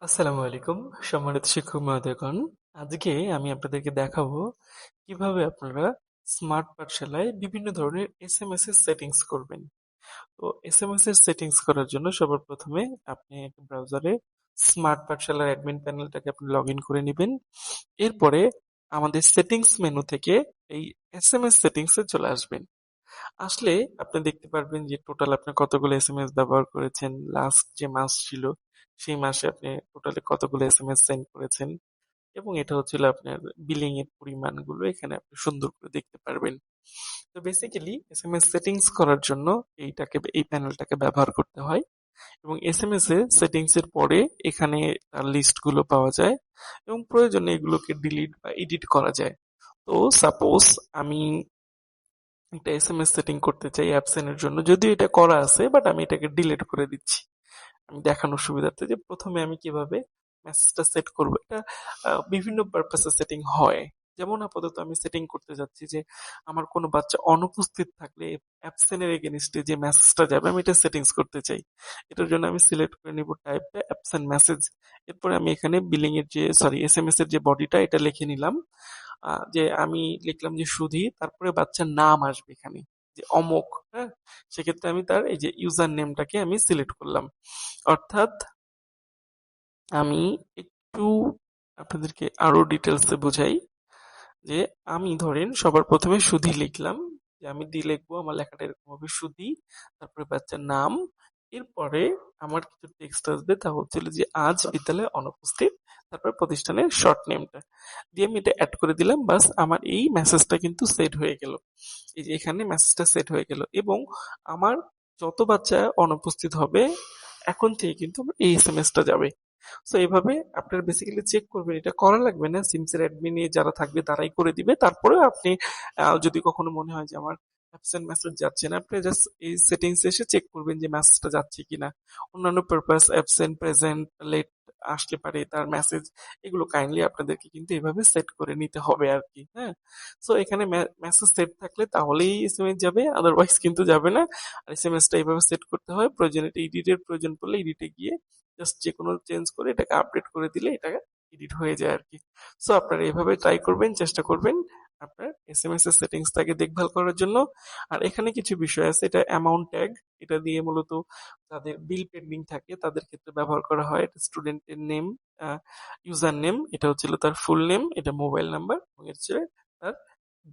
আসসালামু আলাইকুম, সম্মানিত শিক্ষক মহোদয়গণ। আজকে আমি আপনাদেরকে দেখাবো কিভাবে আপনারা স্মার্ট পাঠশালায় বিভিন্ন ধরনের এসএমএস এর সেটিংস করবেন। তো এসএমএস এর সেটিংস করার জন্য সবার প্রথমে আপনি একটা ব্রাউজারে স্মার্ট পাঠশালার অ্যাডমিন প্যানেলটাকে আপনি লগ ইন করে নেবেন। এরপরে আমাদের সেটিংস মেনু থেকে এই এসএমএস সেটিংস এ চলে আসবেন। আসলে আপনি দেখতে পারবেন যে টোটাল আপনি কতগুলো এসএমএস ব্যবহার করেছেন, লাস্ট যে মাস ছিল সেই মাসে আপনি টোটালি কতগুলো এসএমএস সেন্ড করেছেন, এবং এটা হচ্ছিল আপনার বিলিং এর পরিমাণগুলো এখানে আপনি সুন্দর করে দেখতে পারবেন। তো বেসিক্যালি এসএমএস সেটিংস করার জন্য এই প্যানেলটাকে ব্যবহার করতে হয়, এবং এসএমএস এর সেটিংস এর পরে এখানে তার লিস্ট গুলো পাওয়া যায়, এবং প্রয়োজনে এগুলোকে ডিলিট বা এডিট করা যায়। তো সাপোজ আমি একটা এসএমএস সেটিং করতে চাই অ্যাবসেন্ট এর জন্য, যদিও এটা করা আছে বাট আমি এটাকে ডিলিট করে দিচ্ছি আমি দেখানোর সুবিধার্থে যে প্রথমে আমি কিভাবে মেসেজটা সেট করব। এটা বিভিন্ন পারপাসে সেটিং হয়। যেমন আপাতত আমি সেটিং করতে যাচ্ছি যে আমার কোনো বাচ্চা অনুপস্থিত থাকলে অ্যাবসেন্ট এর এগেইনস্টে যে মেসেজটা যাবে আমি এটা সেটিংস করতে চাই। এটার জন্য আমি সিলেক্ট করে নিব টাইপটা অ্যাবসেন্ট মেসেজ। এরপরে আমি এখানে বিলিং এর যে এসএমএস এর যে বডিটা এটা লিখে নিলাম, যে আমি লিখলাম যে সুধী, তারপরে বাচ্চার নাম আসবে এখানে যে অমুক। হ্যাঁ, সেক্ষেত্রে আমি তার এই যে ইউজার নেমটাকে আমি সিলেক্ট করলাম। অর্থাৎ আমি একটু আপনাদেরকে আরো ডিটেলসে বোঝাই যে আমি ধরেন সবার প্রথমে সুধী লিখলাম, যে আমি লিখবো আমার লেখাটা এরকম হবে সুধী, তারপরে বাচ্চার নাম, এরপরে আমার কিছু টেক্সট আসবে, তা হচ্ছিল যে আজ বিদ্যালয়ে অনুপস্থিত, তারপর প্রতিষ্ঠানের শর্ট নেমটা দিয়ে আমি এটা অ্যাড করে দিলাম। বাস আমার এই মেসেজটা কিন্তু সেট হয়ে গেল। এই যে এখানে মেসেজটা সেট হয়ে গেল, এবং আমার যত বাচ্চা অনুপস্থিত হবে এখন থেকে কিন্তু আমার এই এসএমএসটা যাবে। সো এইভাবে আপনার বেসিক্যালি চেক করবেন, এটা করা লাগবে না, সিমসের অ্যাডমিনে যারা থাকবে তারাই করে দিবে। তারপরেও আপনি যদি কখনো মনে হয় যে আমার অ্যাবসেন্ট মেসেজ যাচ্ছে না, আপনি জাস্ট এই সেটিংস এসে চেক করবেন যে মেসেজটা যাচ্ছে কিনা। অন্যান্য পারপাস অ্যাবসেন্ট, প্রেজেন্ট, লেট আসতে পারে তার মেসেজ, এগুলো কাইন্ডলি আপনাদেরকে কিন্তু এভাবে সেট করে নিতে হবে আর কি। হ্যাঁ, সো এখানে মেসেজ সেট থাকলে তাহলেই এসএমএস যাবে, আদারওয়াইজ কিন্তু যাবে না। আর এসএমএসটা এইভাবে সেট করতে হয়, প্রয়োজনে এডিটের প্রয়োজন পড়লে এডিটে গিয়ে জাস্ট যে কোনো চেঞ্জ করে এটাকে আপডেট করে দিলে এটা এডিট হয়ে যায় আর কি। সো আপনারা এভাবে ট্রাই করবেন, চেষ্টা করবেন আপনার এসএমএস এর সেটিংসটাকে দেখভাল করার জন্য। আর এখানে কিছু বিষয় আছে, এটা অ্যামাউন্ট ট্যাগ, এটা দিয়ে মূলত তাদের বিল পেন্ডিং থাকে তাদের ক্ষেত্রে ব্যবহার করা হয়। এটা স্টুডেন্টের নেম, ইউজার নেম, এটা হচ্ছিল তার ফুল নেম, এটা মোবাইল নাম্বার, এবং এটা হচ্ছে তার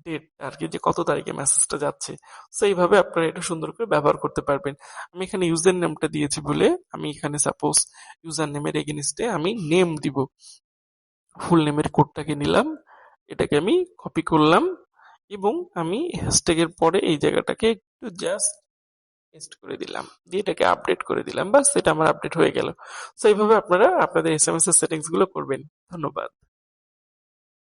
ডেট আর কি, যে কত তারিখে মেসেজটা যাচ্ছে। সো এইভাবে আপনারা এটা সুন্দর করে ব্যবহার করতে পারবেন। আমি এখানে ইউজার নেমটা দিয়েছি বলে আমি এখানে সাপোজ ইউজার নেমের এগেইনস্টে আমি নেম দিব, ফুল নেমের কোডটাকে নিলাম, এটাকে আমি কপি করলাম, এবং আমি হ্যাশট্যাগের পরে এই জায়গাটাকে একটু জাস্ট পেস্ট করে দিলাম, দিয়ে এটাকে আপডেট করে দিলাম। বাস, এটা আমার আপডেট হয়ে গেল। সো এইভাবে আপনারা আপনাদের এসএমএস এর সেটিংস গুলো করবেন। ধন্যবাদ।